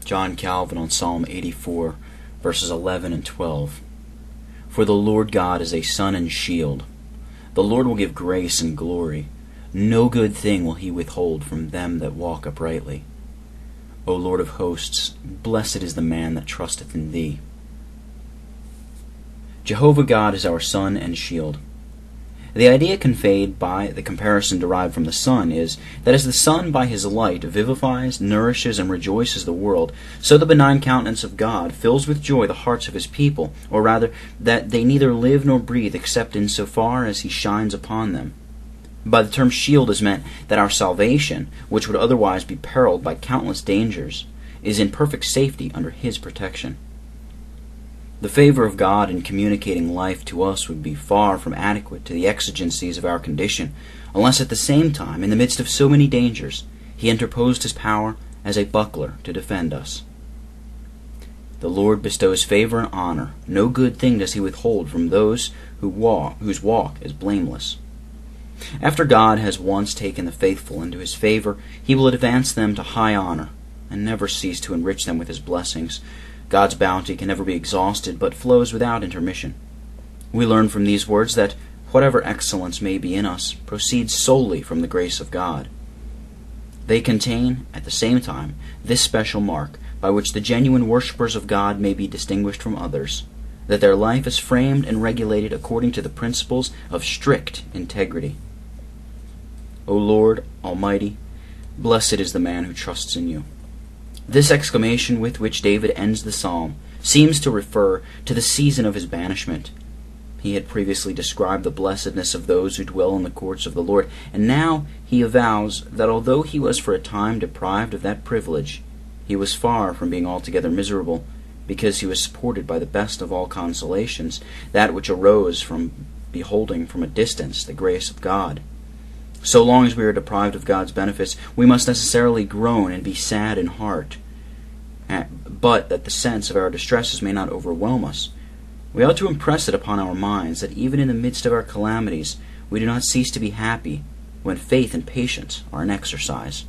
John Calvin on Psalm 84, verses 11 and 12. For the Lord God is a sun and shield. The Lord will give grace and glory. No good thing will he withhold from them that walk uprightly. O Lord of hosts, blessed is the man that trusteth in thee. Jehovah God is our sun and shield. The idea conveyed by the comparison derived from the sun is that as the sun by his light vivifies, nourishes, and rejoices the world, so the benign countenance of God fills with joy the hearts of his people, or rather, that they neither live nor breathe except in so far as he shines upon them. By the term shield is meant that our salvation, which would otherwise be periled by countless dangers, is in perfect safety under his protection. The favor of God in communicating life to us would be far from adequate to the exigencies of our condition, unless at the same time, in the midst of so many dangers, he interposed his power as a buckler to defend us. The Lord bestows favor and honor. No good thing does he withhold from those whose walk is blameless. After God has once taken the faithful into his favor, he will advance them to high honor, and never cease to enrich them with his blessings. God's bounty can never be exhausted, but flows without intermission. We learn from these words that whatever excellence may be in us proceeds solely from the grace of God. They contain, at the same time, this special mark by which the genuine worshippers of God may be distinguished from others, that their life is framed and regulated according to the principles of strict integrity. O Lord Almighty, blessed is the man who trusts in you. This exclamation with which David ends the psalm seems to refer to the season of his banishment. He had previously described the blessedness of those who dwell in the courts of the Lord, and now he avows that although he was for a time deprived of that privilege, he was far from being altogether miserable, because he was supported by the best of all consolations, that which arose from beholding from a distance the grace of God. So long as we are deprived of God's benefits, we must necessarily groan and be sad in heart. But that the sense of our distresses may not overwhelm us, we ought to impress it upon our minds that even in the midst of our calamities, we do not cease to be happy when faith and patience are in exercise.